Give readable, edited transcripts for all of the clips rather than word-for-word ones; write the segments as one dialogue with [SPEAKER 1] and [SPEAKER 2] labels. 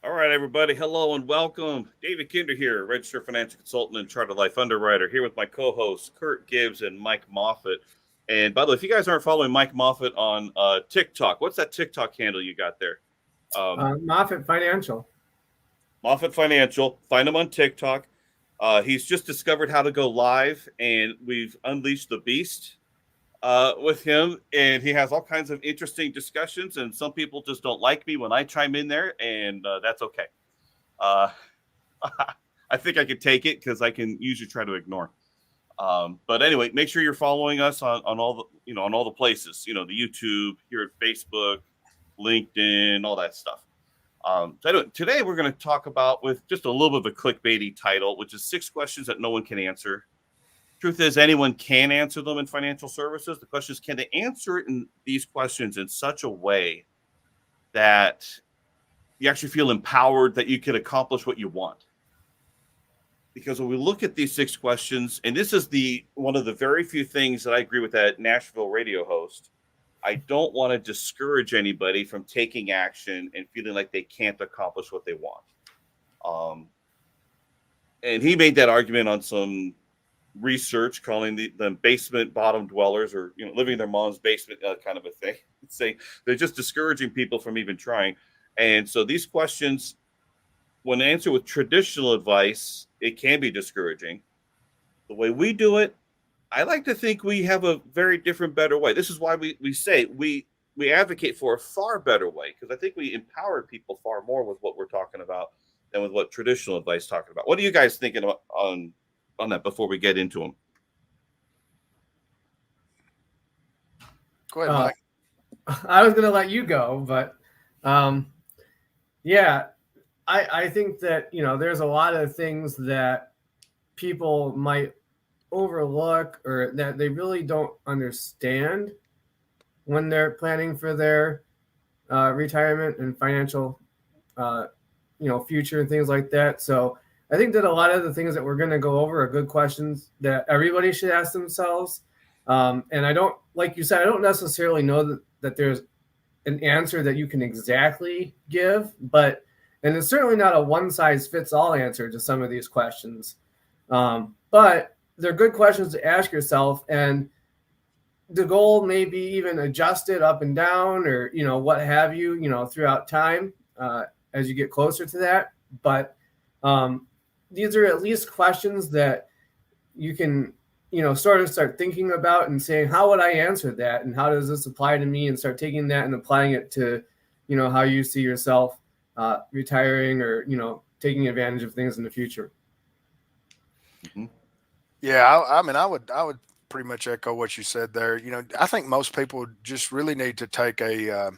[SPEAKER 1] All right, everybody. Hello and welcome. David Kinder here, registered financial consultant and chartered life underwriter, here with my co-hosts Kurt Gibbs and Mike Moffat. And by the way, if you guys aren't following Mike Moffat on TikTok, what's that TikTok handle you got there?
[SPEAKER 2] Moffat Financial.
[SPEAKER 1] Moffat Financial. Find him on TikTok. He's just discovered how to go live, and we've unleashed the beast with him, and he has all kinds of interesting discussions. And some people just don't like me when I chime in there, and that's okay. Uh, I think I could take it because I can usually try to ignore. But anyway, make sure you're following us on all the on all the places. The YouTube, here at Facebook, LinkedIn, all that stuff. So anyway, today we're going to talk about with just a little bit of a clickbaity title, which is 6 questions that no one can answer. Truth is, anyone can answer them in financial services. The question is, can they answer it in these questions in such a way that you actually feel empowered that you can accomplish what you want? Because when we look at these 6 questions, and this is the one of the very few things that I agree with that Nashville radio host, I don't want to discourage anybody from taking action and feeling like they can't accomplish what they want. Um, and he made that argument on some research calling the basement bottom dwellers, or living in their mom's basement, kind of a thing. Saying they're just discouraging people from even trying. And so these questions, when answered with traditional advice, it can be discouraging. The way we do it, I like to think we have a very different, better way. This is why we say we advocate for a far better way, because I think we empower people far more with what we're talking about than with what traditional advice talking about. What are you guys thinking about on that before we get into them?
[SPEAKER 3] Go ahead, Mike.
[SPEAKER 2] I was going to let you go, but um, yeah, I think that, there's a lot of things that people might overlook or that they really don't understand when they're planning for their retirement and financial, future and things like that. So I think that a lot of the things that we're going to go over are good questions that everybody should ask themselves. And I don't, like you said, I don't necessarily know that there's an answer that you can exactly give, and it's certainly not a one size fits all answer to some of these questions. But they're good questions to ask yourself, and the goal may be even adjusted up and down, or what have you, throughout time as you get closer to that. But these are at least questions that you can sort of start thinking about and saying, how would I answer that, and how does this apply to me, and start taking that and applying it to how you see yourself retiring, or taking advantage of things in the future.
[SPEAKER 1] Mm-hmm.
[SPEAKER 3] Yeah, I mean, I would pretty much echo what you said there. I think most people just really need to take a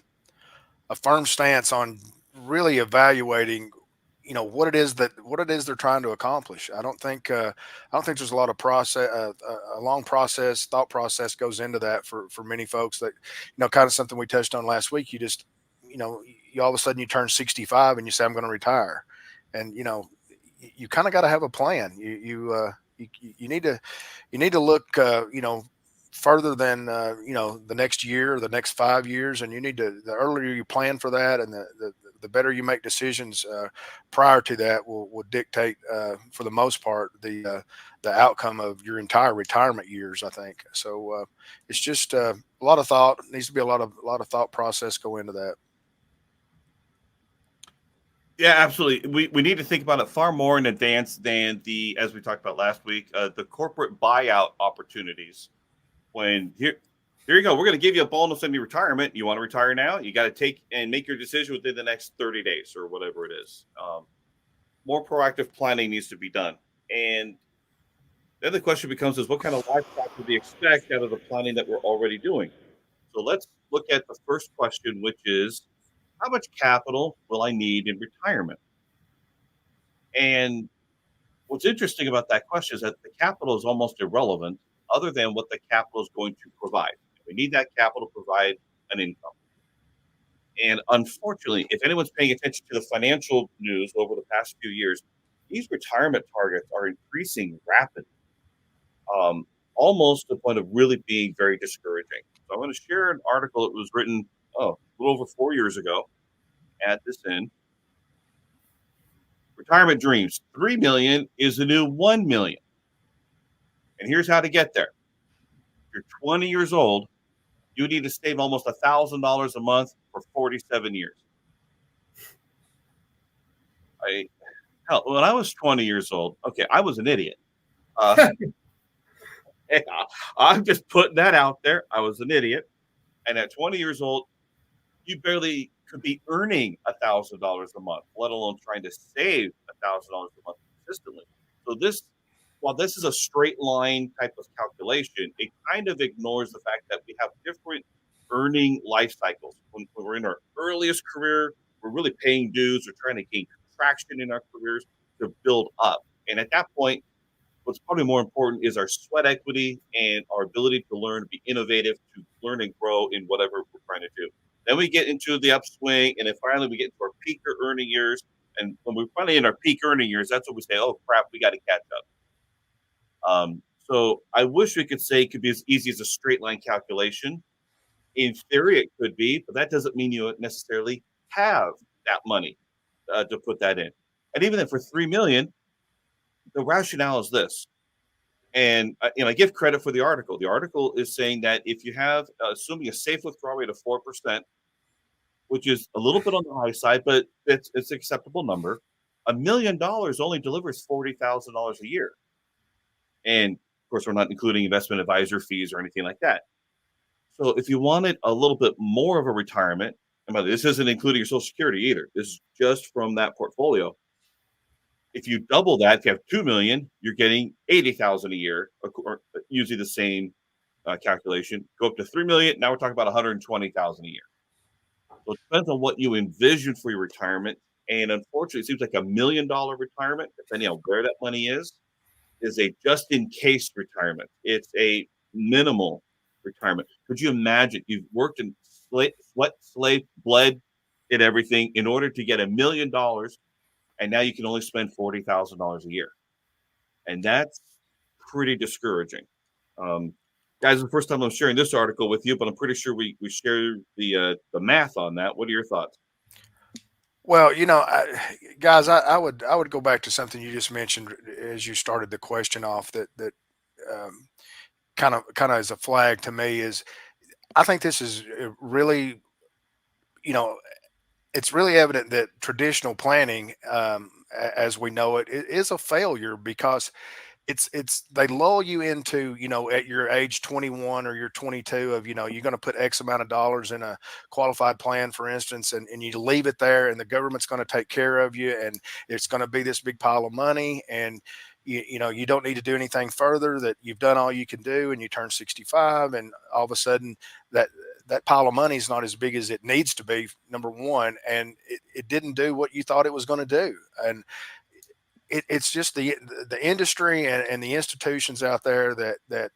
[SPEAKER 3] firm stance on really evaluating, what it is they're trying to accomplish. I don't think there's a lot of process, a long process, thought process goes into that for many folks. That kind of something we touched on last week. You all of a sudden you turn 65 and you say, I'm going to retire, and you kind of got to have a plan. You need to look further than the next year or the next 5 years, and the earlier you plan for that, and the better you make decisions prior to that will dictate for the most part the outcome of your entire retirement years, I think. So it's just a lot of thought. It needs to be a lot of thought process go into that.
[SPEAKER 1] Yeah, absolutely. We need to think about it far more in advance than as we talked about last week, the corporate buyout opportunities. When here you go, we're going to give you a bonus in your retirement. You want to retire now? You got to take and make your decision within the next 30 days or whatever it is. More proactive planning needs to be done. And then the question becomes is what kind of lifestyle do we expect out of the planning that we're already doing? So let's look at the first question, which is how much capital will I need in retirement? And what's interesting about that question is that the capital is almost irrelevant other than what the capital is going to provide. We need that capital to provide an income. And unfortunately, if anyone's paying attention to the financial news over the past few years, these retirement targets are increasing rapidly, almost to the point of really being very discouraging. So I'm going to share an article that was written a little over 4 years ago at this end. Retirement dreams. 3 million is the new 1 million. And here's how to get there. If you're 20 years old, you need to save almost $1,000 a month for 47 years. When I was 20 years old, okay, I was an idiot. I'm just putting that out there. I was an idiot. And at 20 years old, you barely could be earning $1,000 a month, let alone trying to save $1,000 a month consistently. So while this is a straight line type of calculation, it kind of ignores the fact that we have different earning life cycles. When we're in our earliest career, we're really paying dues. We're trying to gain traction in our careers to build up. And at that point, what's probably more important is our sweat equity and our ability to learn, be innovative, to learn and grow in whatever we're trying to do. Then we get into the upswing, and then finally we get into our peak earning years. And when we're finally in our peak earning years, that's when we say, oh, crap, we got to catch up. So I wish we could say it could be as easy as a straight line calculation. In theory, it could be, but that doesn't mean you necessarily have that money to put that in. And even then for 3 million, the rationale is this. And I give credit for the article. The article is saying that if you have, assuming a safe withdrawal rate of 4%, which is a little bit on the high side, but it's an acceptable number, $1 million only delivers $40,000 a year. And of course, we're not including investment advisor fees or anything like that. So if you wanted a little bit more of a retirement, and by the way, this isn't including your Social Security either. This is just from that portfolio. If you double that, if you have 2 million, you're getting 80,000 a year, or using the same calculation. Go up to 3 million. Now we're talking about 120,000 a year. So it depends on what you envision for your retirement. And unfortunately, it seems like $1 million retirement, depending on where that money is a just in case retirement. It's a minimal retirement. Could you imagine you've worked in sweat, slave, bled, did everything in order to get $1 million, and now you can only spend $40,000 a year, and that's pretty discouraging. Guys, the first time I'm sharing this article with you, but I'm pretty sure we share the math on that. What are your thoughts?
[SPEAKER 3] Well, guys, I would go back to something you just mentioned as you started the question off that kind of as a flag to me is I think this is really, it's really evident that traditional planning, as we know it, is a failure because they lull you into, at your age 21 or you're 22 of, you're going to put X amount of dollars in a qualified plan, for instance, and you leave it there and the government's going to take care of you and it's going to be this big pile of money. And you don't need to do anything further, that you've done all you can do, and you turn 65 and all of a sudden that pile of money is not as big as it needs to be, number one, and it didn't do what you thought it was going to do. And it's just the industry and the institutions out there that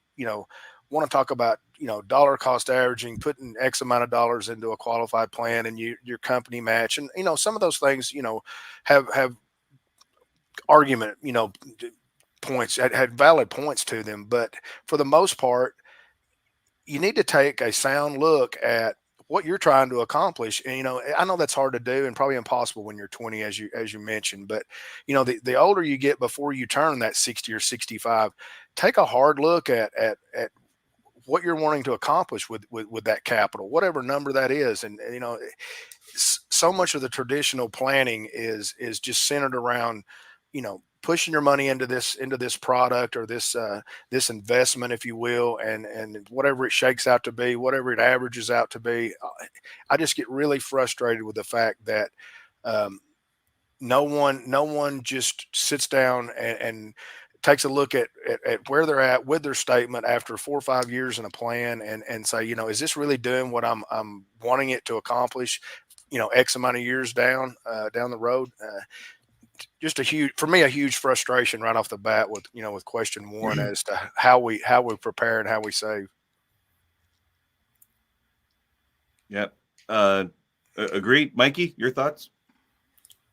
[SPEAKER 3] want to talk about dollar cost averaging, putting X amount of dollars into a qualified plan and your company match, and some of those things have argument points, had valid points to them, but for the most part you need to take a sound look at what you're trying to accomplish. And, I know that's hard to do and probably impossible when you're 20, as you mentioned, but the older you get before you turn that 60 or 65, take a hard look at what you're wanting to accomplish with that capital, whatever number that is. And so much of the traditional planning is just centered around, pushing your money into this product or this investment, if you will, and whatever it shakes out to be, whatever it averages out to be. I just get really frustrated with the fact that no one just sits down and takes a look at where they're at with their statement after 4 or 5 years in a plan and say, is this really doing what I'm wanting it to accomplish, X amount of years down the road. Just a huge frustration right off the bat with question one as to how we prepare and how we save.
[SPEAKER 1] Yep. Agreed. Mikey, your thoughts?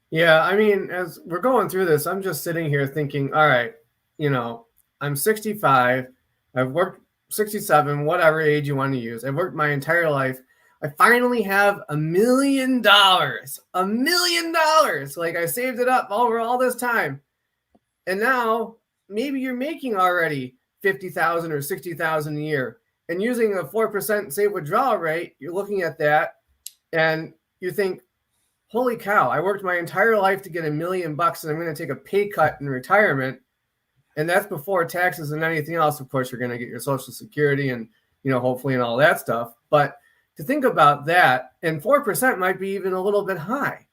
[SPEAKER 2] Yeah, I mean, as we're going through this, I'm just sitting here thinking, all right, I'm 65, I've worked 67, whatever age you want to use. I've worked my entire life. I finally have $1 million. $1 million. Like I saved it up over all this time. And now maybe you're making already 50,000 or 60,000 a year. And using a 4% safe withdrawal rate, you're looking at that and you think, holy cow, I worked my entire life to get $1 million and I'm going to take a pay cut in retirement. And that's before taxes and anything else. Of course, you're going to get your Social Security and, hopefully and all that stuff. But to think about that, and 4% might be even a little bit high,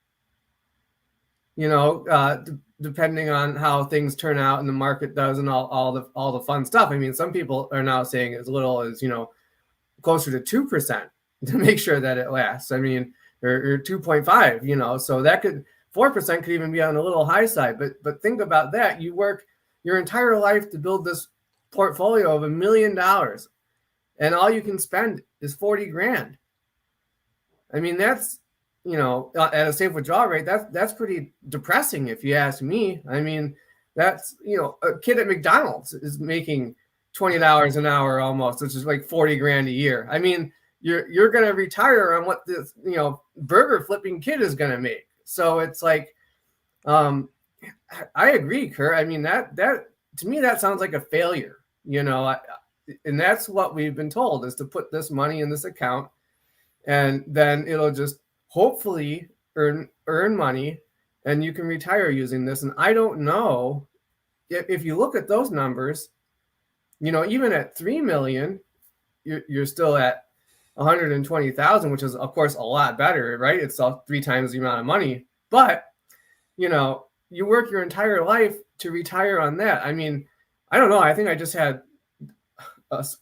[SPEAKER 2] depending on how things turn out and the market does and all the fun stuff. I mean, some people are now saying as little as, closer to 2% to make sure that it lasts. I mean, or 2.5, so that 4% could even be on a little high side. But think about that. You work your entire life to build this portfolio of $1 million, and all you can spend is 40 grand. I mean, that's, at a safe withdrawal rate, that's pretty depressing if you ask me. I mean, that's, a kid at McDonald's is making $20 an hour almost, which is like 40 grand a year. I mean, you're going to retire on what this, burger flipping kid is going to make. So it's like, I agree, Kurt. I mean, that to me, that sounds like a failure, and that's what we've been told, is to put this money in this account and then it'll just hopefully earn money and you can retire using this. And I don't know if you look at those numbers, even at 3 million, you're still at 120,000, which is of course a lot better, right? It's all 3 times the amount of money, but you work your entire life to retire on that. I mean, I don't know. I think I just had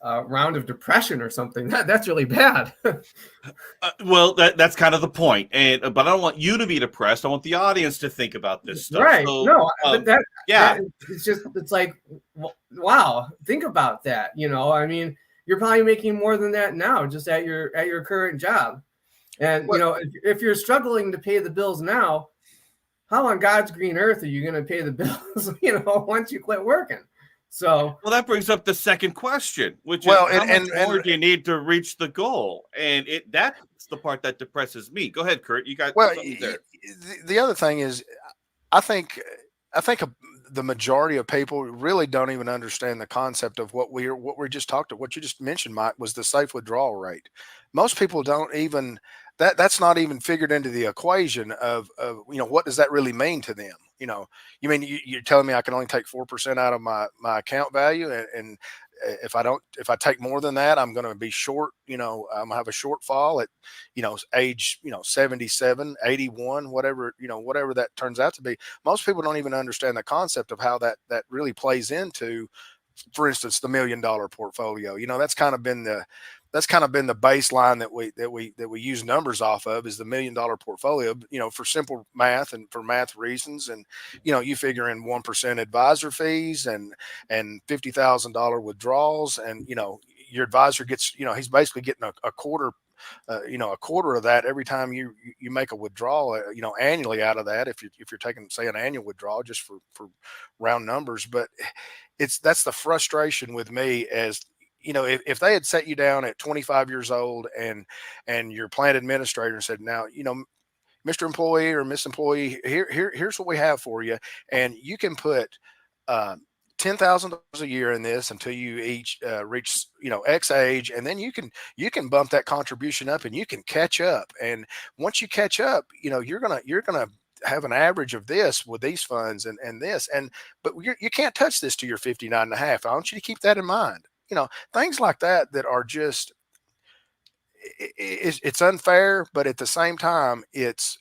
[SPEAKER 2] a round of depression or something. That's really bad.
[SPEAKER 1] Well, that's kind of the point. But I don't want you to be depressed. I want the audience to think about this stuff.
[SPEAKER 2] Right.
[SPEAKER 1] So,
[SPEAKER 2] no, it's like, wow, think about that. I mean, you're probably making more than that now just at your current job. And, if you're struggling to pay the bills now, how on God's green earth are you going to pay the bills, once you quit working? So,
[SPEAKER 1] well, that brings up the second question, which is how much more do you need to reach the goal? And that's the part that depresses me. Go ahead, Kurt. You got something there.
[SPEAKER 3] The other thing is, I think the majority of people really don't even understand the concept of what we just talked about. What you just mentioned, Mike, was the safe withdrawal rate. Most people don't even that's not even figured into the equation of what does that really mean to them? You mean you're telling me I can only take 4% out of my account value, and if I take more than that, I'm going to be short. I'm going to have a shortfall at age 77, 81, whatever that turns out to be. Most people don't even understand the concept of how that really plays into, for instance, the $1 million portfolio. That's kind of been the baseline that we use numbers off of, is the $1 million portfolio, for simple math and for math reasons. And, you figure in 1% advisor fees and $50,000 withdrawals. And, your advisor gets, he's basically getting a quarter, a quarter of that every time you make a withdrawal, annually out of that. If you're taking, say, an annual withdrawal, just for round numbers. But that's the frustration with me, as if they had set you down at 25 years old and your plan administrator said, now, Mr. Employee or Miss Employee, here's what we have for you. And you can put $10,000 a year in this until you each reach, X age. And then you can bump that contribution up and you can catch up. And once you catch up, you're going to have an average of this with these funds and this, but you can't touch this to your 59 and a half. I want you to keep that in mind. Things like that are just, it's unfair, but at the same time, it's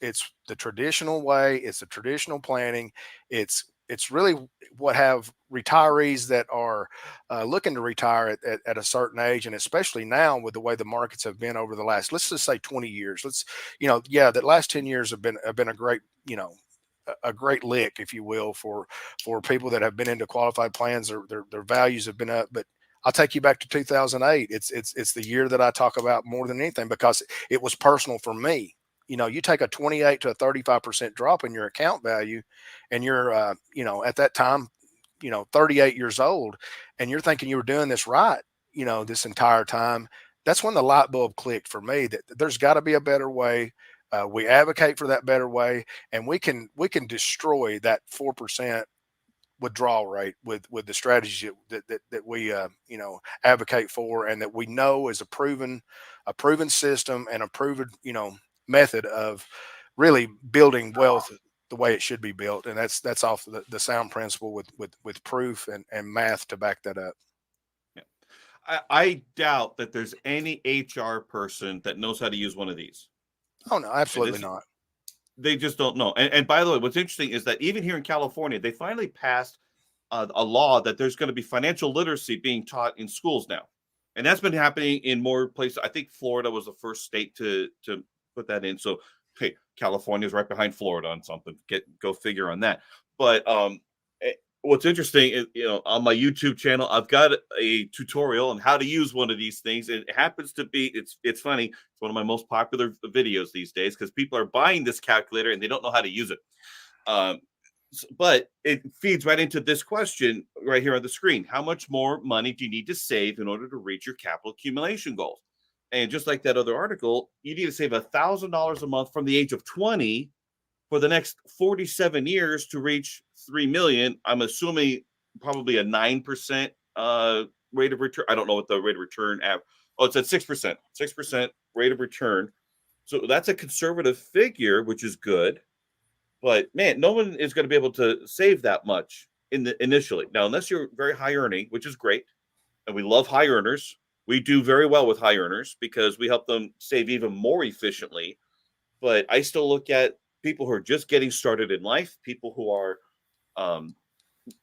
[SPEAKER 3] the traditional way. It's the traditional planning. It's really what have retirees that are looking to retire at a certain age. And especially now with the way the markets have been over the last, let's just say 20 years, that last 10 years have been a great, a great lick, if you will, for people that have been into qualified plans. Their values have been up. But I'll take you back to 2008. It's the year that I talk about more than anything, because it was personal for me. You take a 28 to a 35% drop in your account value, and you're, at that time, 38 years old, and you're thinking you were doing this right, this entire time. that's when the light bulb clicked for me that there's got to be a better way. We advocate for that better way, and we can destroy that 4% withdrawal rate with the strategies that we advocate for, and that we know is a proven system and a proven method of really building wealth the way it should be built. And that's off the sound principle with proof and math to back that up.
[SPEAKER 1] I doubt that there's any HR person that knows how to use one of these.
[SPEAKER 3] Oh no, absolutely not.
[SPEAKER 1] They just don't know. And by the way, what's interesting is that even here in California, they finally passed a law that there's going to be financial literacy being taught in schools now. And that's been happening in more places. I think Florida was the first state to put that in. So, hey, California is right behind Florida on something. Go figure on that. But what's interesting is, on my YouTube channel, I've got a tutorial on how to use one of these things. It happens to be, it's funny. It's one of my most popular videos these days because people are buying this calculator and they don't know how to use it. But it feeds right into this question right here on the screen. How much more money do you need to save in order to reach your capital accumulation goals? And just like that other article, you need to save $1,000 a month from the age of 20 for the next 47 years to reach 3 million. I'm assuming probably a 9% rate of return. I don't know what the rate of return it's at 6% rate of return. So that's a conservative figure, which is good. But man, no one is going to be able to save that much initially. Now, unless you're very high earning, which is great, and we love high earners. We do very well with high earners because we help them save even more efficiently. But I still look at people who are just getting started in life, people who are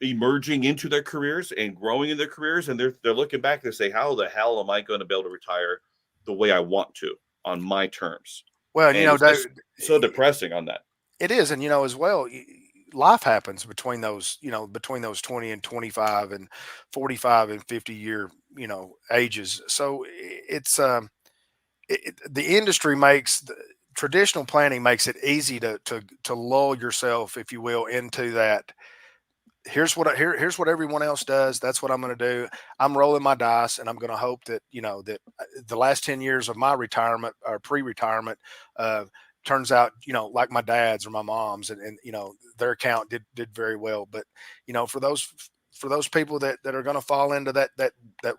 [SPEAKER 1] emerging into their careers and growing in their careers, and they're looking back and say, "How the hell am I going to be able to retire the way I want to on my terms?"
[SPEAKER 3] Well,
[SPEAKER 1] it's so depressing on that.
[SPEAKER 3] It is, and as well, life happens between those 20 and 25 and 45 and 50-year ages. So it's the industry traditional planning makes it easy to lull yourself, if you will, into that. Here's what everyone else does. That's what I'm going to do. I'm rolling my dice, and I'm going to hope that that the last 10 years of my retirement or pre-retirement turns out like my dad's or my mom's, and their account did very well. But for those people that are going to fall into that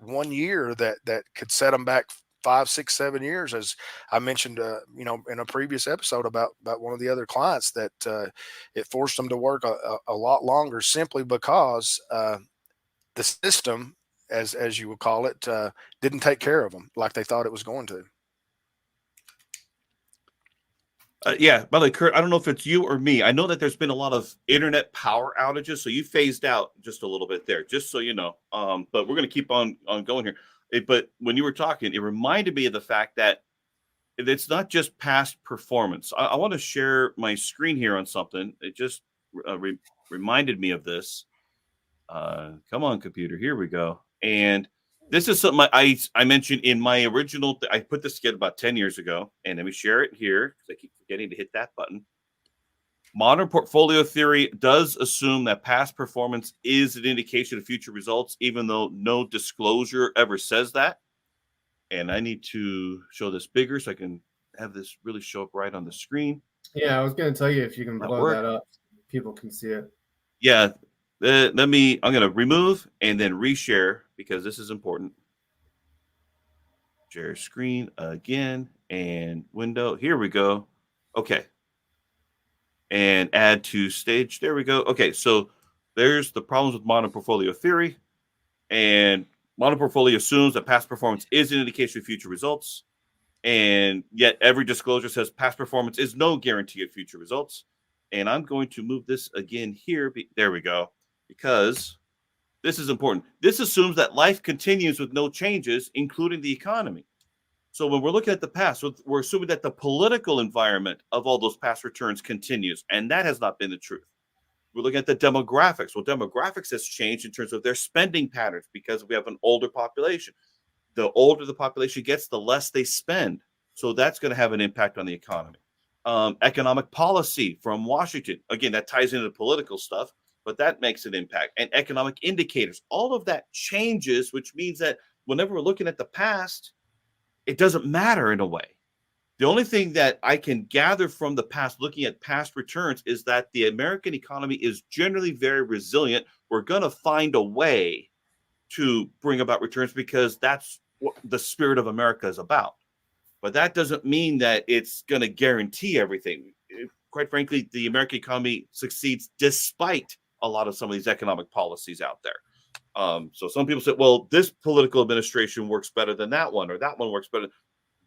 [SPEAKER 3] 1 year that could set them back 5, 6, 7 years, as I mentioned in a previous episode about one of the other clients, that it forced them to work a lot longer simply because the system, as you would call it, didn't take care of them like they thought it was going to.
[SPEAKER 1] Yeah, by the way, Kurt, I don't know if it's you or me. I know that there's been a lot of internet power outages, so you phased out just a little bit there, just so you know. But we're going to keep on going here. But when you were talking, it reminded me of the fact that it's not just past performance. I want to share my screen here on something. It just reminded me of this. Come on, computer. Here we go. And this is something I mentioned in my original. I put this together about 10 years ago, and let me share it here because I keep forgetting to hit that button. Modern portfolio theory does assume that past performance is an indication of future results, even though no disclosure ever says that. And I need to show this bigger so I can have this really show up right on the screen.
[SPEAKER 2] Yeah, I was going to tell you if you can blow that up, people can see it.
[SPEAKER 1] Yeah. I'm going to remove and then reshare because this is important. Share screen again and window. Here we go. Okay. And add to stage. There we go. Okay. So there's the problems with modern portfolio theory. And modern portfolio assumes that past performance is an indication of future results. And yet every disclosure says past performance is no guarantee of future results. And I'm going to move this again here. There we go. Because this is important. This assumes that life continues with no changes, including the economy. So when we're looking at the past, we're assuming that the political environment of all those past returns continues, and that has not been the truth. We're looking at the demographics. Well, demographics has changed in terms of their spending patterns because we have an older population. The older the population gets, the less they spend. So that's going to have an impact on the economy. Economic policy from Washington. Again, that ties into the political stuff, but that makes an impact. And economic indicators. All of that changes, which means that whenever we're looking at the past, it doesn't matter in a way. The only thing that I can gather from the past, looking at past returns, is that the American economy is generally very resilient. We're going to find a way to bring about returns because that's what the spirit of America is about. But that doesn't mean that it's going to guarantee everything. Quite frankly, the American economy succeeds despite a lot of some of these economic policies out there. So some people say, well, this political administration works better than that one, or that one works better.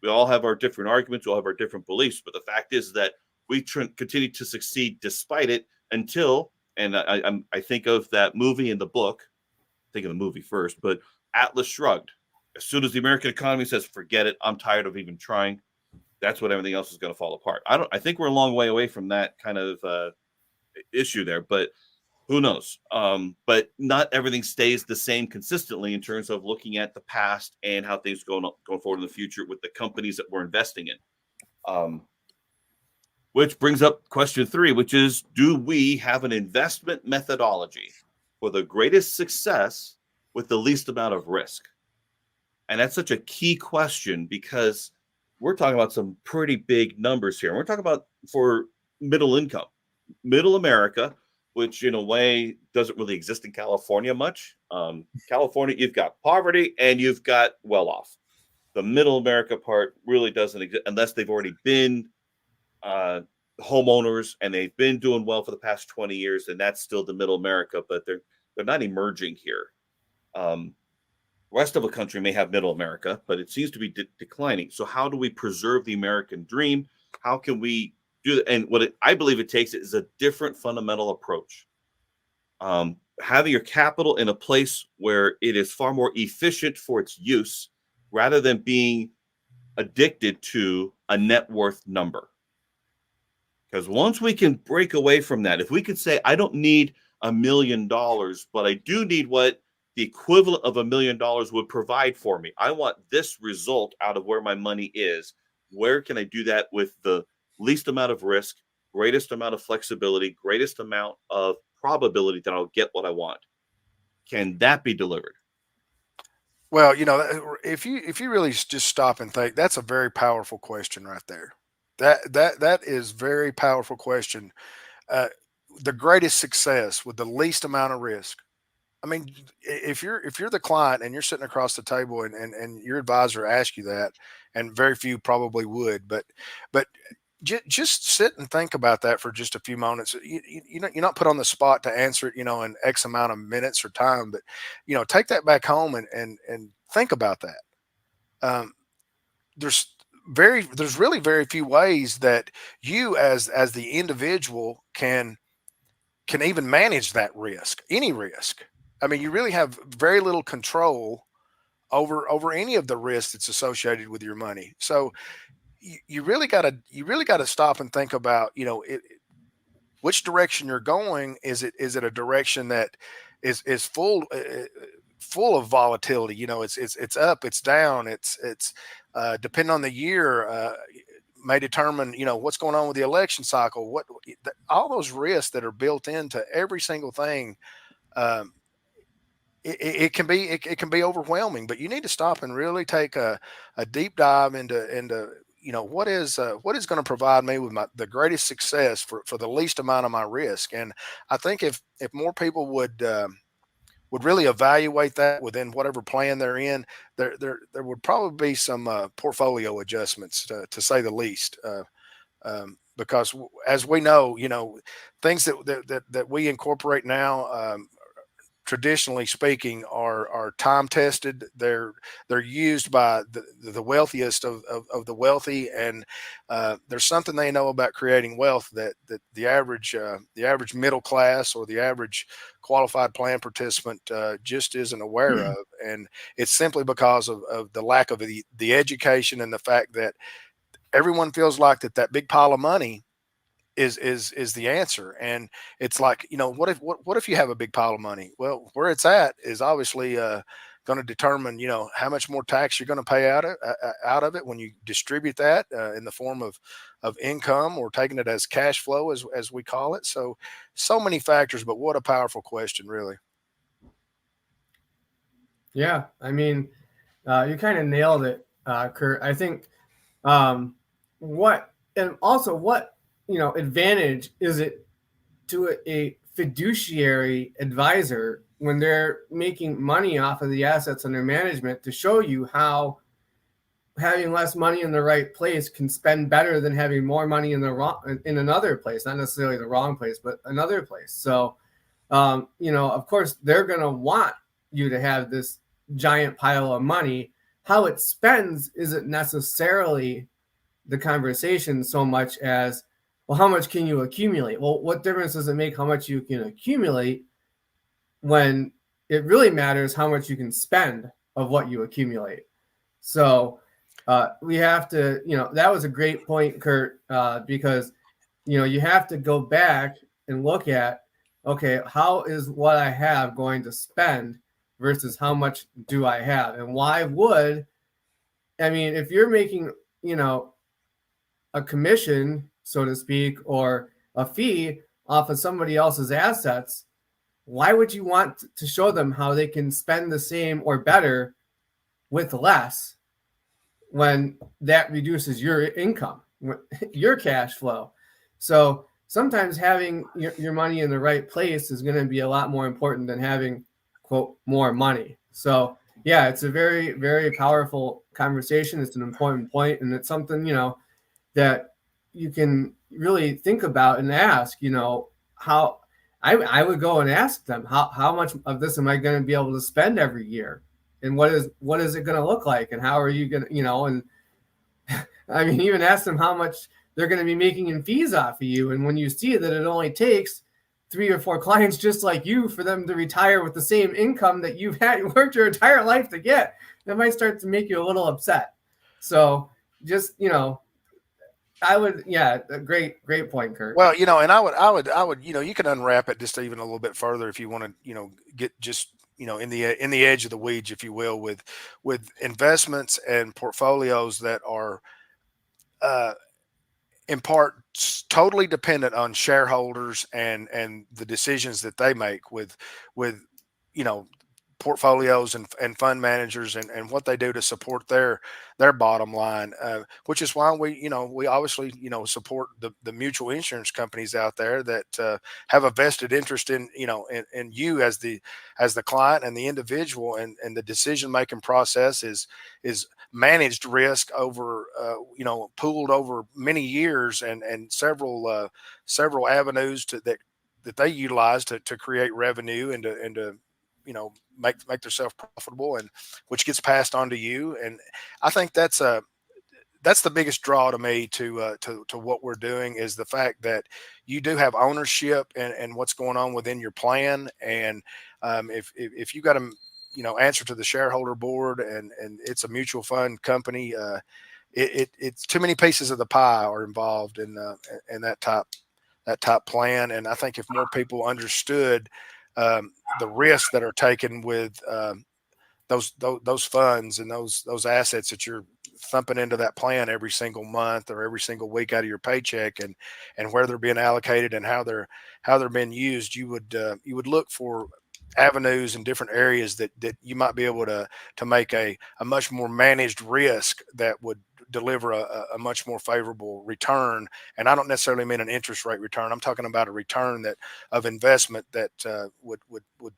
[SPEAKER 1] We all have our different arguments. We all have our different beliefs. But the fact is that we continue to succeed despite it until, and I think of that movie and the book, think of the movie first, but Atlas Shrugged. As soon as the American economy says, forget it, I'm tired of even trying, that's when everything else is going to fall apart. I think we're a long way away from that kind of issue there, but who knows? But not everything stays the same consistently in terms of looking at the past and how things going forward in the future with the companies that we're investing in. Which brings up question 3, which is, do we have an investment methodology for the greatest success with the least amount of risk? And that's such a key question because we're talking about some pretty big numbers here. We're talking about for middle income, middle America, which in a way doesn't really exist in California much. California, you've got poverty and you've got well-off. The middle America part really doesn't exist unless they've already been homeowners and they've been doing well for the past 20 years, and that's still the middle America, but they're not emerging here. Rest of the country may have middle America, but it seems to be declining. So how do we preserve the American dream? How can we do that? And I believe it takes is a different fundamental approach. Having your capital in a place where it is far more efficient for its use rather than being addicted to a net worth number. Because once we can break away from that, if we could say, I don't need $1 million, but I do need what the equivalent of $1 million would provide for me. I want this result out of where my money is. Where can I do that with the least amount of risk, greatest amount of flexibility, greatest amount of probability that I'll get what I want? Can that be delivered?
[SPEAKER 3] Well, if you really just stop and think, that's a very powerful question right there. That is very powerful question. The greatest success with the least amount of risk. I mean, if you're the client and you're sitting across the table and your advisor asks you that, and very few probably would, but just sit and think about that for just a few moments. You're not put on the spot to answer it, in X amount of minutes or time, but take that back home and think about that. There's really very few ways that you as the individual can even manage that risk, any risk. I mean, you really have very little control over any of the risk that's associated with your money. So you really got to stop and think about, which direction you're going. Is it a direction that is full of volatility? It's up, it's down, it's depending on the year, may determine, what's going on with the election cycle, all those risks that are built into every single thing. It can be overwhelming, but you need to stop and really take a deep dive into what is going to provide me with the greatest success for the least amount of my risk. And I think if more people would really evaluate that within whatever plan they're in, there would probably be some portfolio adjustments to say the least. Because as we know, things that we incorporate now, traditionally speaking, are time tested. They're used by the wealthiest of the wealthy, and there's something they know about creating wealth that the average middle class or the average qualified plan participant just isn't aware of. And it's simply because of the lack of the education and the fact that everyone feels like that big pile of money is the answer. And it's like, what if you have a big pile of money? Well, where it's at is obviously going to determine, how much more tax you're going to pay out of it when you distribute that in the form of income, or taking it as cash flow, as we call it. So many factors, but what a powerful question, really.
[SPEAKER 2] Yeah. I mean, you kind of nailed it Kurt. I think what advantage is it to a fiduciary advisor when they're making money off of the assets under management to show you how having less money in the right place can spend better than having more money in another place, not necessarily the wrong place, but another place. So, of course, they're going to want you to have this giant pile of money. How it spends isn't necessarily the conversation so much as, well, how much can you accumulate? Well, what difference does it make how much you can accumulate when it really matters how much you can spend of what you accumulate? So we have to, that was a great point, Kurt, because, you have to go back and look at, okay, how is what I have going to spend versus how much do I have? And if you're making, a commission, so to speak, or a fee off of somebody else's assets, why would you want to show them how they can spend the same or better with less when that reduces your income, your cash flow? So sometimes having your money in the right place is going to be a lot more important than having, quote, more money. So yeah, it's a very, very powerful conversation. It's an important point, and it's something, that you can really think about and ask, how I would go and ask them, how much of this am I going to be able to spend every year? And what is it going to look like? And how are you going to, and even ask them how much they're going to be making in fees off of you. And when you see that it only takes 3 or 4 clients just like you for them to retire with the same income that you've worked your entire life to get, that might start to make you a little upset. So just, I would, a great point, Kurt.
[SPEAKER 3] Well, and I would, you can unwrap it just even a little bit further if you want to, get just, in the edge of the weeds, if you will, with investments and portfolios that are, in part totally dependent on shareholders and the decisions that they make with, portfolios and fund managers and what they do to support their bottom line, which is why we obviously, support the mutual insurance companies out there that have a vested interest in, in you as the client and the individual, and the decision-making process is managed risk over, pooled over many years and several avenues that they utilize to create revenue and to make themselves profitable, and which gets passed on to you. And I think that's the biggest draw to me to what we're doing, is the fact that you do have ownership and what's going on within your plan. And if you got to answer to the shareholder board and it's a mutual fund company, it's too many pieces of the pie are involved in that type plan. And I think if more people understood the risks that are taken with those funds and those assets that you're thumping into that plan every single month or every single week out of your paycheck, and where they're being allocated and how they're being used, you would look for avenues in different areas that you might be able to make a much more managed risk that would deliver a much more favorable return. And I don't necessarily mean an interest rate return. I'm talking about a return of investment that would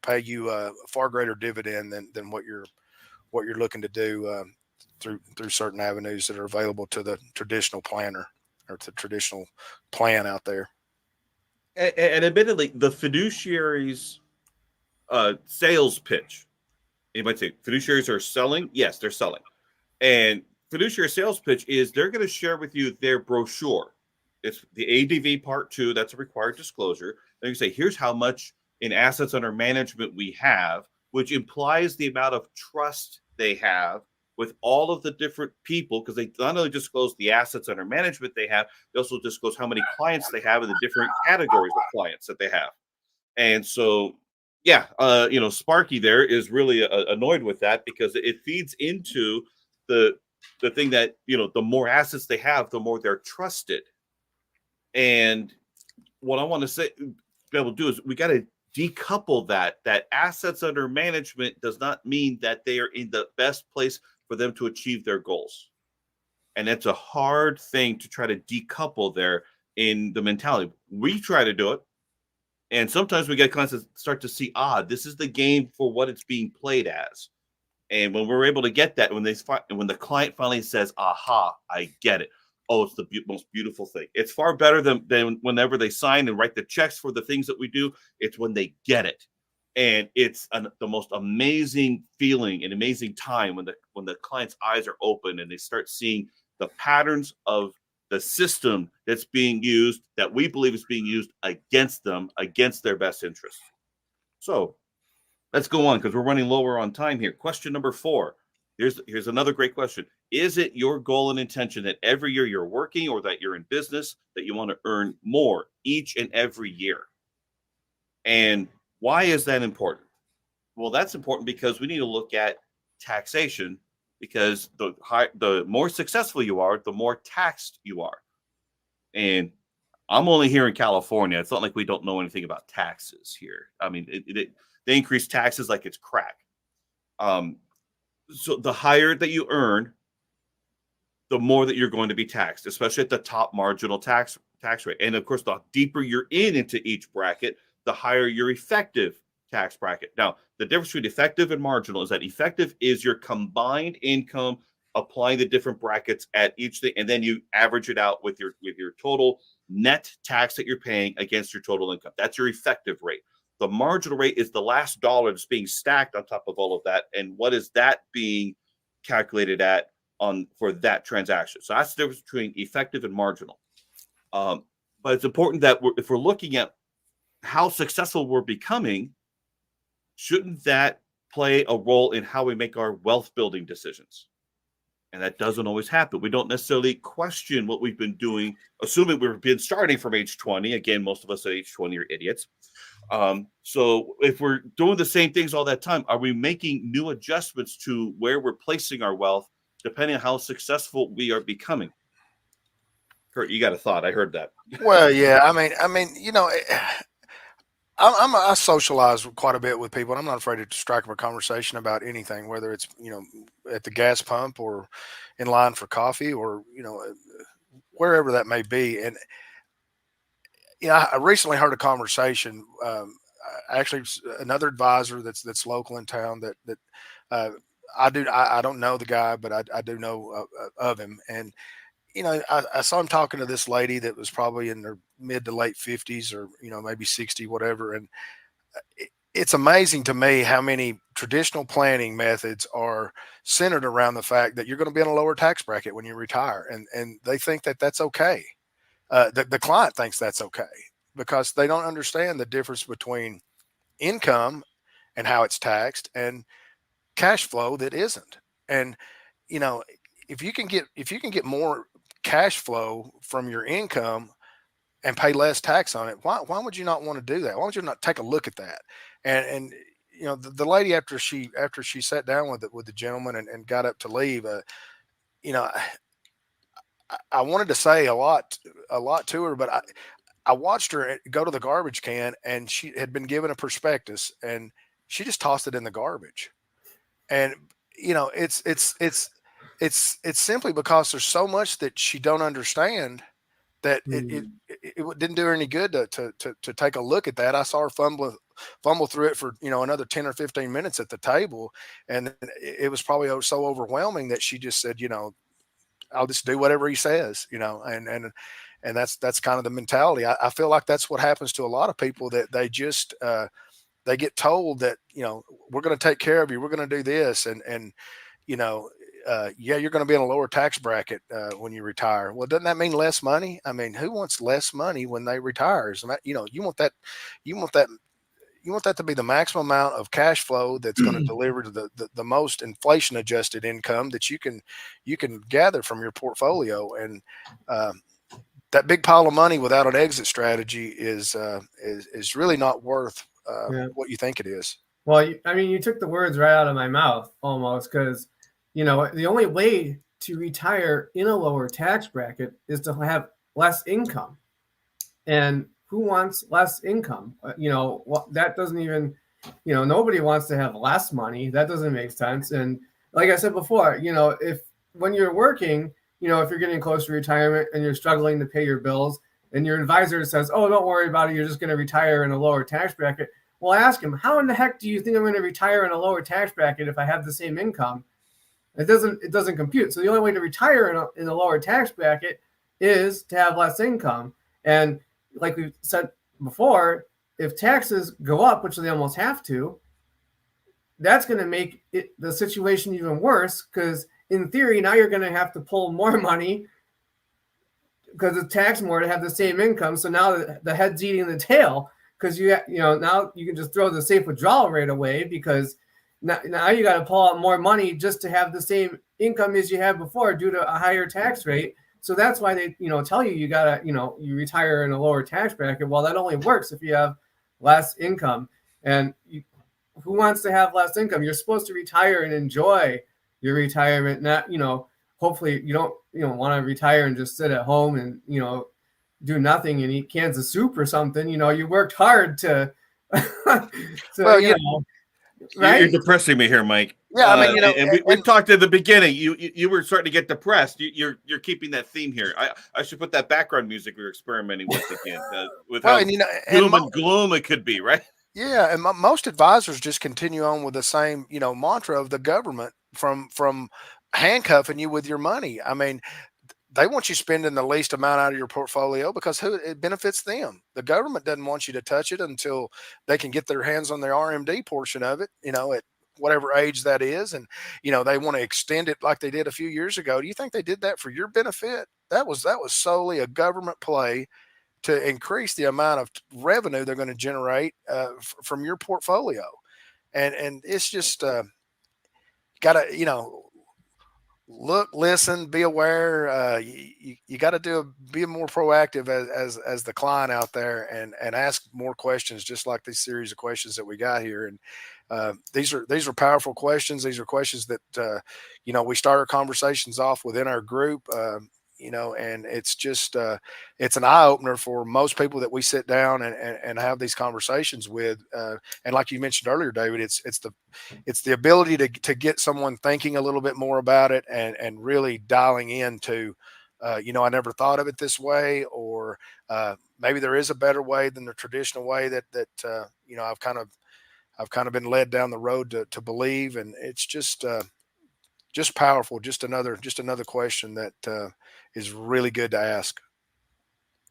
[SPEAKER 3] pay you a far greater dividend than what you're looking to do through certain avenues that are available to the traditional planner or the traditional plan out there.
[SPEAKER 1] And admittedly, the fiduciaries sales pitch, you might say fiduciaries are selling. Yes, they're selling. And fiduciary sales pitch is they're going to share with you their brochure. It's the ADV Part 2. That's a required disclosure. They're going to say, here's how much in assets under management we have, which implies the amount of trust they have with all of the different people, because they not only disclose the assets under management they have, they also disclose how many clients they have in the different categories of clients that they have. And so, Sparky there is really annoyed with that, because it feeds into the thing that, the more assets they have, the more they're trusted. And what I want to say, be able to do is we got to decouple that assets under management does not mean that they are in the best place for them to achieve their goals. And it's a hard thing to try to decouple there in the mentality. We try to do it. And sometimes we get clients that start to see, this is the game for what it's being played as. And when we're able to get that, when the client finally says, aha, I get it. Oh, it's the most beautiful thing. It's far better than whenever they sign and write the checks for the things that we do. It's when they get it. And it's the most amazing feeling and amazing time when the client's eyes are open and they start seeing the patterns of the system that's being used, that we believe is being used against them, against their best interest. So let's go on because we're running lower on time here. Question number 4. Here's another great question. Is it your goal and intention that every year you're working or that you're in business that you want to earn more each and every year? And why is that important? Well, that's important because we need to look at taxation, because the more successful you are, the more taxed you are. And I'm only here in California. It's not like we don't know anything about taxes here. I mean, they increase taxes like it's crack. So the higher that you earn, the more that you're going to be taxed, especially at the top marginal tax rate. And of course, the deeper you're into each bracket, the higher your effective tax bracket. Now, the difference between effective and marginal is that effective is your combined income, applying the different brackets at each thing, and then you average it out with your total net tax that you're paying against your total income. That's your effective rate. The marginal rate is the last dollar that's being stacked on top of all of that, and what is that being calculated at for that transaction. So that's the difference between effective and marginal. But it's important that if we're looking at how successful we're becoming, shouldn't that play a role in how we make our wealth building decisions? And that doesn't always happen. We don't necessarily question what we've been doing, assuming we've been starting from age 20. Again, most of us at age 20 are idiots. So if we're doing the same things all that time, are we making new adjustments to where we're placing our wealth, depending on how successful we are becoming? Kurt, you got a thought? I heard that.
[SPEAKER 3] Well, yeah. I mean, I socialize quite a bit with people, and I'm not afraid to strike up a conversation about anything, whether it's, at the gas pump or in line for coffee or, wherever that may be. And, I recently heard a conversation, actually another advisor that's local in town that I don't know the guy, but I do know of him. And, I saw him talking to this lady that was probably in their mid to late 50s or, maybe 60, whatever. And it's amazing to me how many traditional planning methods are centered around the fact that you're going to be in a lower tax bracket when you retire. And they think that that's okay. The client thinks that's okay because they don't understand the difference between income and how it's taxed and cash flow that isn't. And, if you can get more cash flow from your income and pay less tax on it, why would you not want to do that? Why would you not take a look at that? And the lady, after she sat down with the gentleman and got up to leave, I wanted to say a lot to her, but I watched her go to the garbage can, and she had been given a prospectus and she just tossed it in the garbage. And it's simply because there's so much that she don't understand that it didn't do her any good to take a look at that. I saw her fumble through it for another 10 or 15 minutes at the table, and it was probably so overwhelming that she just said, I'll just do whatever he says, and that's kind of the mentality. I feel like that's what happens to a lot of people, that they just they get told that we're going to take care of you, we're going to do this, and you're going to be in a lower tax bracket when you retire. Well, doesn't that mean less money? I mean, who wants less money when they retire? You want that to be the maximum amount of cash flow that's going to deliver to the most inflation adjusted income that you can gather from your portfolio. And that big pile of money without an exit strategy is really not worth what you think it is.
[SPEAKER 2] Well, you took the words right out of my mouth almost, because the only way to retire in a lower tax bracket is to have less income. And who wants less income? That doesn't even, nobody wants to have less money. That doesn't make sense. And like I said before, if when you're working, if you're getting close to retirement and you're struggling to pay your bills, and your advisor says, "Oh, don't worry about it. You're just going to retire in a lower tax bracket." Well, ask him, "How in the heck do you think I'm going to retire in a lower tax bracket if I have the same income?" It doesn't compute. So the only way to retire in a lower tax bracket is to have less income. And like we said before, if taxes go up, which they almost have to, that's going to make the situation even worse, because in theory, now you're going to have to pull more money because it's taxed more to have the same income. So now the head's eating the tail, because now you can just throw the safe withdrawal rate away, because now you got to pull out more money just to have the same income as you had before due to a higher tax rate. So that's why they tell you gotta you retire in a lower tax bracket. Well, that only works if you have less income. And who wants to have less income? You're supposed to retire and enjoy your retirement, not hopefully you don't want to retire and just sit at home and do nothing and eat cans of soup or something. You worked hard to right?
[SPEAKER 1] You're depressing me here, Mike.
[SPEAKER 3] Yeah, I mean,
[SPEAKER 1] and we talked at the beginning. You were starting to get depressed. You're keeping that theme here. I should put that background music we were experimenting with again, with how doom and gloom it could be, right?
[SPEAKER 3] Yeah, and most advisors just continue on with the same mantra of the government from handcuffing you with your money. I mean, they want you spending the least amount out of your portfolio because it benefits them. The government doesn't want you to touch it until they can get their hands on the RMD portion of it, at whatever age that is. And, they want to extend it like they did a few years ago. Do you think they did that for your benefit? That was solely a government play to increase the amount of revenue they're going to generate from your portfolio. And it's just gotta, look, listen, be aware. You got to be more proactive as the client out there, and ask more questions, just like this series of questions that we got here. And these are powerful questions. These are questions that we start our conversations off within our group. And it's just it's an eye opener for most people that we sit down and have these conversations with. And like you mentioned earlier, David, it's the ability to get someone thinking a little bit more about it and really dialing into, I never thought of it this way, or maybe there is a better way than the traditional way that I've kind of been led down the road to believe. And it's just powerful. Just another question that is really good to ask.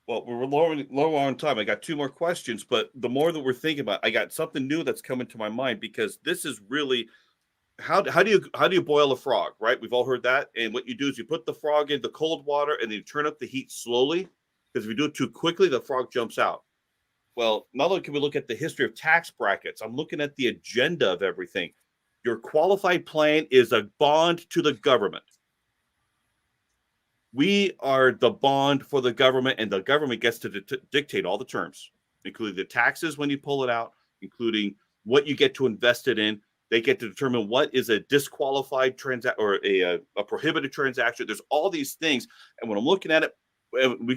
[SPEAKER 1] Well, we're low on time. I got two more questions, but the more that we're thinking about, I got something new that's coming to my mind, because this is really how do you boil a frog, right? We've all heard that. And what you do is you put the frog in the cold water and then you turn up the heat slowly, because if you do it too quickly, the frog jumps out. Well, not only can we look at the history of tax brackets, I'm looking at the agenda of everything. Your qualified plan is a bond to the government. We are the bond for the government, and the government gets to dictate all the terms, including the taxes when you pull it out, including what you get to invest it in. They get to determine what is a disqualified transaction or a prohibited transaction. There's all these things. And when I'm looking at it, we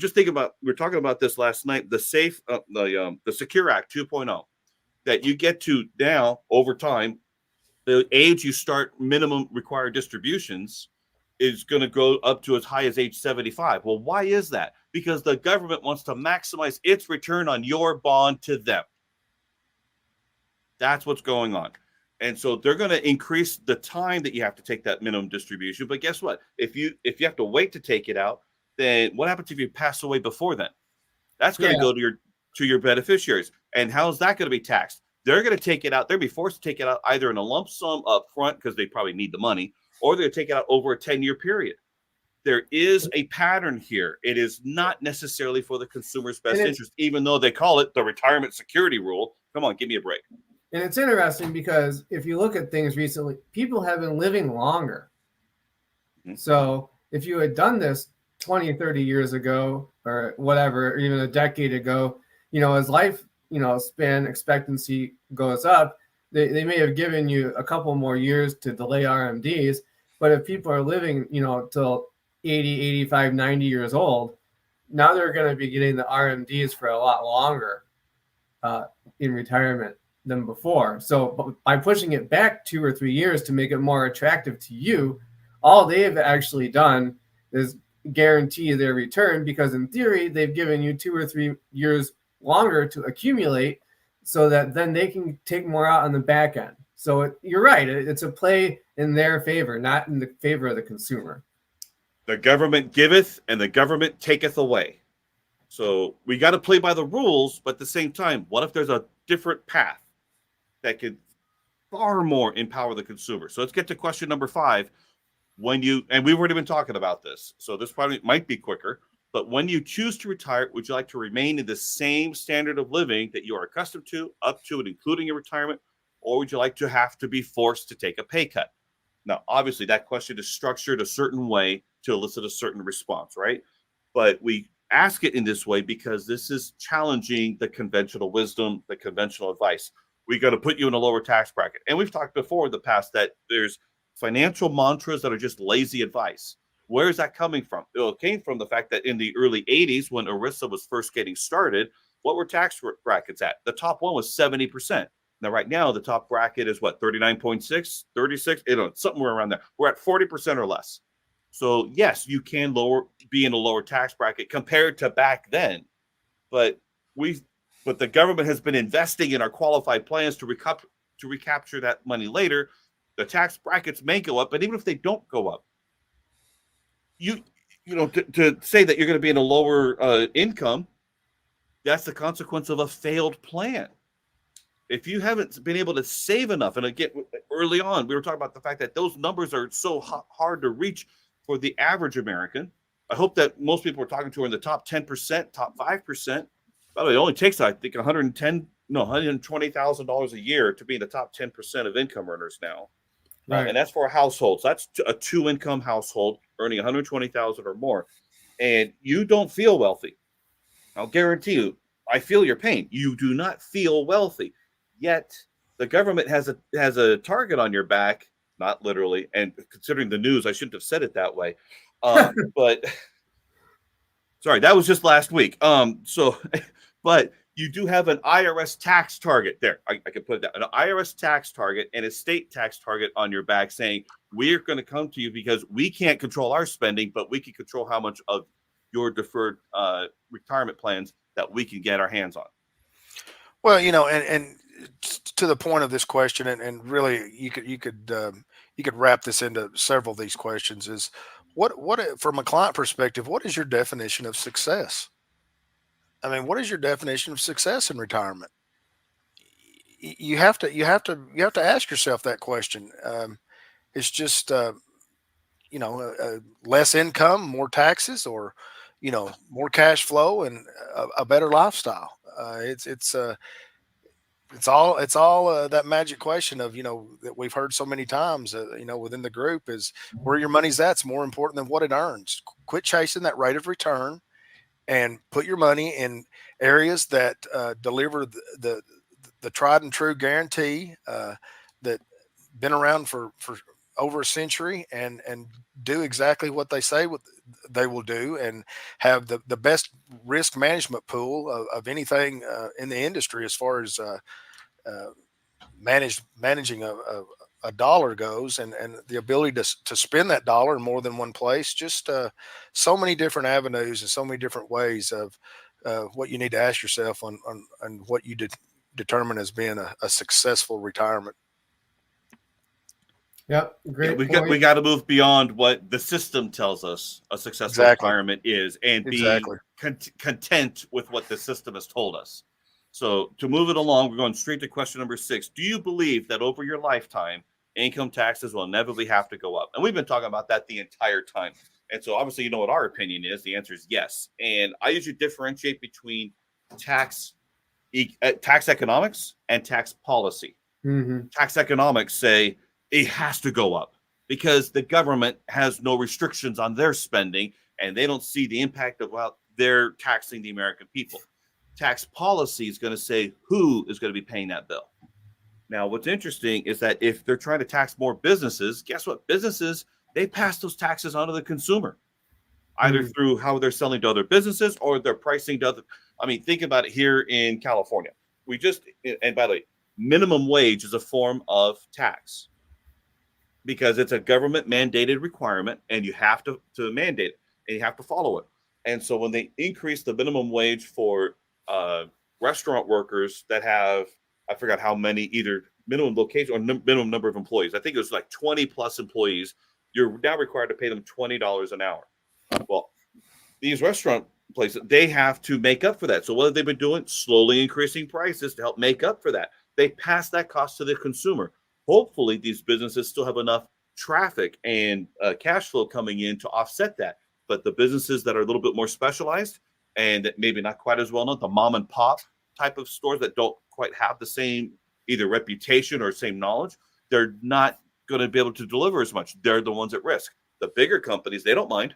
[SPEAKER 1] were talking about this last night, the Secure Act 2.0, that you get to now over time. The age you start minimum required distributions is going to go up to as high as age 75. Well, why is that? Because the government wants to maximize its return on your bond to them. That's what's going on. And so they're going to increase the time that you have to take that minimum distribution. But guess what? If you have to wait to take it out, then what happens if you pass away before then? That's going to go to your beneficiaries. And how is that going to be taxed? They're going to take it out. They're going to be forced to take it out either in a lump sum up front, because they probably need the money, or they're going to take it out over a 10-year period. There is a pattern here. It is not necessarily for the consumer's best interest, even though they call it the retirement security rule. Come on, give me a break.
[SPEAKER 2] And it's interesting because if you look at things recently, people have been living longer. Mm-hmm. So if you had done this 20, 30 years ago or whatever, or even a decade ago, as life, span expectancy goes up, they may have given you a couple more years to delay RMDs. But if people are living, till 80, 85, 90 years old, now they're going to be getting the RMDs for a lot longer in retirement. than before. So by pushing it back 2 or 3 years to make it more attractive to you, all they've actually done is guarantee their return, because in theory they've given you 2 or 3 years longer to accumulate so that then they can take more out on the back end. So you're right, it's a play in their favor, not in the favor of the consumer.
[SPEAKER 1] The government giveth and the government taketh away. So we got to play by the rules, but at the same time, what if there's a different path that could far more empower the consumer? So let's get to question number 5. And we've already been talking about this, so this probably might be quicker, but when you choose to retire, would you like to remain in the same standard of living that you are accustomed to, up to and including your retirement, or would you like to have to be forced to take a pay cut? Now, obviously, that question is structured a certain way to elicit a certain response, right? But we ask it in this way because this is challenging the conventional wisdom, the conventional advice. We got to put you in a lower tax bracket. And we've talked before in the past that there's financial mantras that are just lazy advice. Where is that coming from? It came from the fact that in the early 80s, when ERISA was first getting started, what were tax brackets at? The top one was 70%. Now, right now, the top bracket is what, 39.6, 36, somewhere around there. We're at 40% or less. So yes, you can be in a lower tax bracket compared to back then. But the government has been investing in our qualified plans to recapture that money later. The tax brackets may go up, but even if they don't go up, to say that you're going to be in a lower income, that's the consequence of a failed plan. If you haven't been able to save enough, and again, early on, we were talking about the fact that those numbers are so hard to reach for the average American. I hope that most people we're talking to are in the top 10%, top 5%. By the way, it only takes, I think, $120,000 a year to be in the top 10% of income earners now. Right. And that's for households. That's a 2-income household earning $120,000 or more. And you don't feel wealthy. I'll guarantee you, I feel your pain. You do not feel wealthy. Yet the government has a target on your back, not literally. And considering the news, I shouldn't have said it that way. But sorry, that was just last week. But you do have an IRS tax target there. I can put that, an IRS tax target and a state tax target on your back saying, we're going to come to you because we can't control our spending, but we can control how much of your deferred retirement plans that we can get our hands on.
[SPEAKER 3] Well, and to the point of this question, and really you could wrap this into several of these questions, is what from a client perspective, what is your definition of success? I mean, what is your definition of success in retirement? You have to ask yourself that question. It's just less income, more taxes, or more cash flow and a better lifestyle. It's all that magic question of that we've heard so many times. Within the group is where your money's at's more important than what it earns. Quit chasing that rate of return and put your money in areas that deliver the tried and true guarantee that been around for over a century and do exactly what they say they will do, and have the best risk management pool of anything in the industry as far as managing a dollar goes, and the ability to spend that dollar in more than one place. Just so many different avenues and so many different ways of what you need to ask yourself on what you determine as being a successful retirement.
[SPEAKER 2] Yep, great.
[SPEAKER 1] Yeah, we got to move beyond what the system tells us a successful retirement is, and be content with what the system has told us. So to move it along, we're going straight to question number 6. Do you believe that over your lifetime, income taxes will inevitably have to go up? And we've been talking about that the entire time. And so obviously, what our opinion is. The answer is yes. And I usually differentiate between tax economics and tax policy. Mm-hmm. Tax economics say it has to go up because the government has no restrictions on their spending, and they don't see the impact of they're taxing the American people. Tax policy is going to say who is going to be paying that bill. Now, what's interesting is that if they're trying to tax more businesses, guess what? Businesses, they pass those taxes on to the consumer, either through how they're selling to other businesses or they're pricing to other. I mean, think about it here in California. And by the way, minimum wage is a form of tax because it's a government mandated requirement, and you have to mandate it, and you have to follow it. And so when they increase the minimum wage for restaurant workers that have, I forgot how many, either minimum location or minimum number of employees, I think it was like 20 plus employees, you're now required to pay them $20 an hour. Well, these restaurant places, they have to make up for that. So what have they been doing? Slowly increasing prices to help make up for that. They pass that cost to the consumer. Hopefully these businesses still have enough traffic and cash flow coming in to offset that. But the businesses that are a little bit more specialized and that maybe not quite as well known, the mom and pop type of stores that don't quite have the same either reputation or same knowledge, they're not going to be able to deliver as much. They're the ones at risk. The bigger companies, they don't mind.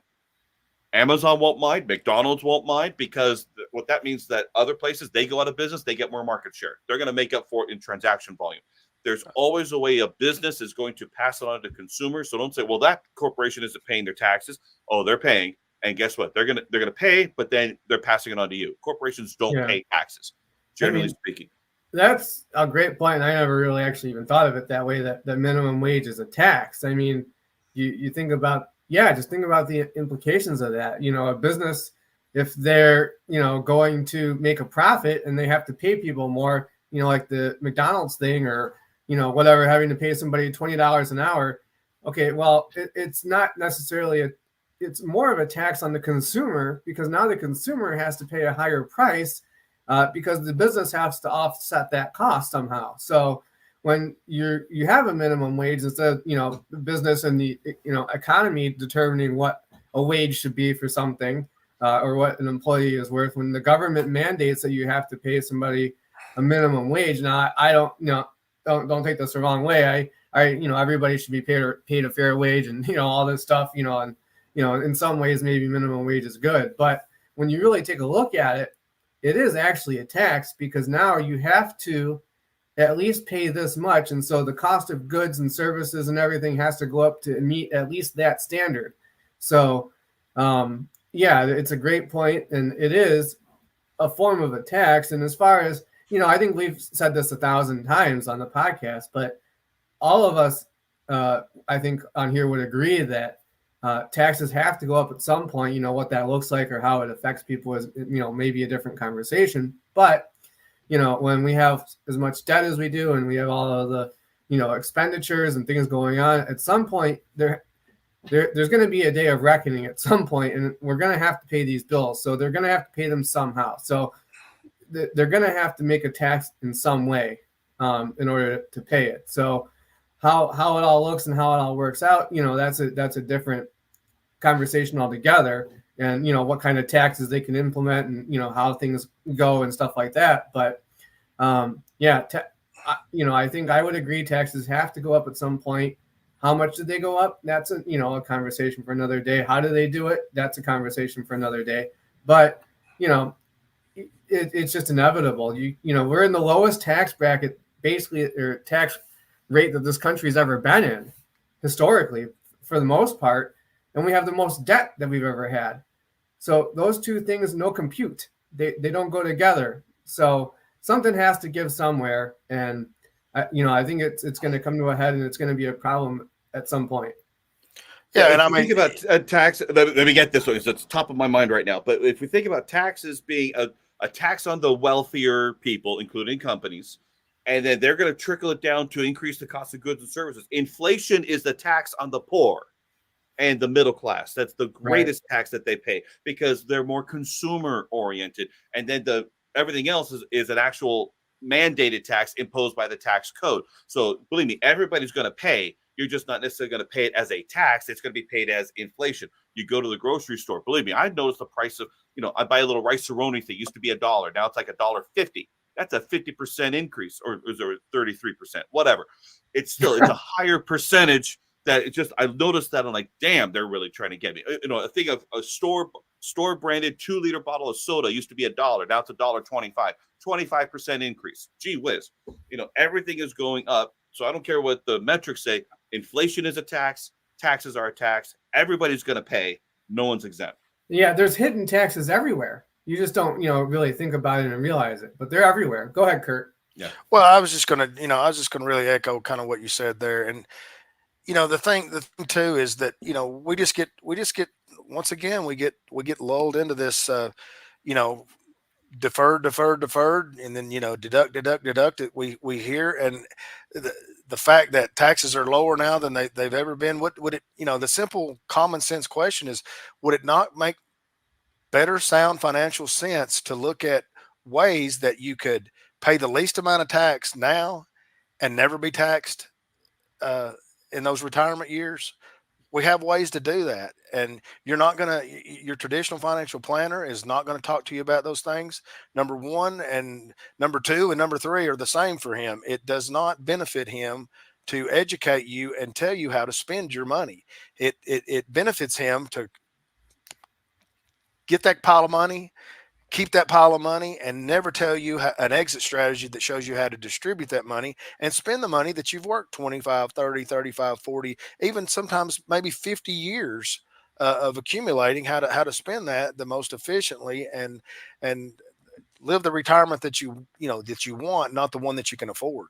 [SPEAKER 1] Amazon won't mind. McDonald's won't mind, because what that means that other places, they go out of business, they get more market share. They're going to make up for it in transaction volume. There's always a way a business is going to pass it on to consumers. So don't say, well, that corporation isn't paying their taxes. Oh, they're paying. And guess what? They're gonna pay, but then they're passing it on to you. Corporations don't pay taxes, generally speaking.
[SPEAKER 2] That's a great point. I never really actually even thought of it that way, that the minimum wage is a tax. I mean, you think about, just think about the implications of that. You know, a business, if they're, going to make a profit and they have to pay people more, like the McDonald's thing, or, whatever, having to pay somebody $20 an hour. Okay, well, it's not necessarily it's more of a tax on the consumer, because now the consumer has to pay a higher price because the business has to offset that cost somehow. So when you have a minimum wage, instead of, the business and the, economy determining what a wage should be for something or what an employee is worth, when the government mandates that you have to pay somebody a minimum wage. Now, I don't, don't take this the wrong way. I everybody should be paid a fair wage, and, all this stuff, and, in some ways, maybe minimum wage is good. But when you really take a look at it, it is actually a tax, because now you have to at least pay this much. And so the cost of goods and services and everything has to go up to meet at least that standard. So, it's a great point, and it is a form of a tax. And as far as, I think we've said this 1,000 times on the podcast, but all of us, I think on here would agree that taxes have to go up at some point. What that looks like or how it affects people is, maybe a different conversation. But, when we have as much debt as we do, and we have all of the, expenditures and things going on, at some point there's going to be a day of reckoning at some point, and we're going to have to pay these bills. So they're going to have to pay them somehow. So they're going to have to make a tax in some way in order to pay it. So how it all looks and how it all works out, that's a different conversation altogether. And, what kind of taxes they can implement, and, how things go and stuff like that. But I think I would agree taxes have to go up at some point. How much did they go up? That's a conversation for another day. How do they do it? That's a conversation for another day. But, it's just inevitable. We're in the lowest tax bracket, basically, or tax rate that this country's ever been in historically, for the most part, and we have the most debt that we've ever had. So those two things no compute. They don't go together. So something has to give somewhere, and I think it's going to come to a head, and it's going to be a problem at some point.
[SPEAKER 1] Yeah, and I mean, think about tax. Let me get this one, because it's top of my mind right now. But if we think about taxes being a tax on the wealthier people, including companies, and then they're going to trickle it down to increase the cost of goods and services. Inflation is the tax on the poor and the middle class. That's the greatest tax that they pay, because they're more consumer oriented. And then everything else is an actual mandated tax imposed by the tax code. So believe me, everybody's going to pay. You're just not necessarily going to pay it as a tax. It's going to be paid as inflation. You go to the grocery store. Believe me, I noticed the price of, I buy a little Rice-A-Roni thing. It used to be $1. Now it's like $1.50. That's a 50% increase, or is there 33%? Whatever. It's a higher percentage. That it just, I've noticed that I'm like, damn, they're really trying to get me. I think of a store branded 2-liter bottle of soda used to be $1. Now it's $1.25. 25% increase. Gee whiz. Everything is going up. So I don't care what the metrics say. Inflation is a tax. Taxes are a tax. Everybody's going to pay. No one's exempt.
[SPEAKER 2] Yeah, there's hidden taxes everywhere. You just don't, really think about it and realize it, but they're everywhere. Go ahead, Kurt.
[SPEAKER 3] Well, I was just gonna, really echo kind of what you said there, and the thing too is that we just get once again we get lulled into this, you know, deferred, and then deduct it. We hear, and the fact that taxes are lower now than they've ever been. What would it? The simple common sense question is, would it not make better sound financial sense to look at ways that you could pay the least amount of tax now and never be taxed in those retirement years? We have ways to do that, and your traditional financial planner is not going to talk to you about those things. Number one, and number two, and number three are the same for him. It does not benefit him to educate you and tell you how to spend your money. It benefits him to get that pile of money, keep that pile of money, and never tell you an exit strategy that shows you how to distribute that money and spend the money that you've worked 25, 30, 35, 40, even sometimes maybe 50 years of accumulating, how to spend that the most efficiently and live the retirement that you want, not the one that you can afford.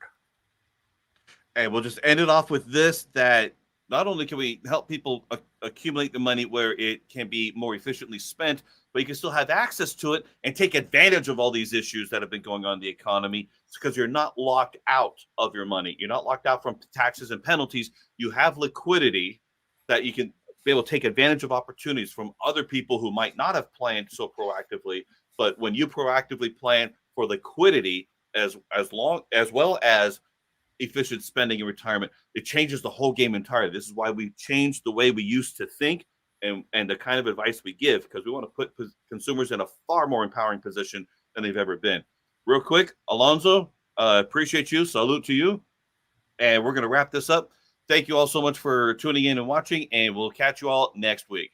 [SPEAKER 1] And we'll just end it off with this, that not only can we help people accumulate the money where it can be more efficiently spent, but you can still have access to it and take advantage of all these issues that have been going on in the economy. It's because you're not locked out of your money. You're not locked out from taxes and penalties. You have liquidity that you can be able to take advantage of opportunities from other people who might not have planned so proactively. But when you proactively plan for liquidity as well as efficient spending in retirement, it changes the whole game entirely. This is why we changed the way we used to think and the kind of advice we give, because we want to put consumers in a far more empowering position than they've ever been. Real quick, Alonzo, appreciate you. Salute to you. And we're going to wrap this up. Thank you all so much for tuning in and watching, and we'll catch you all next week.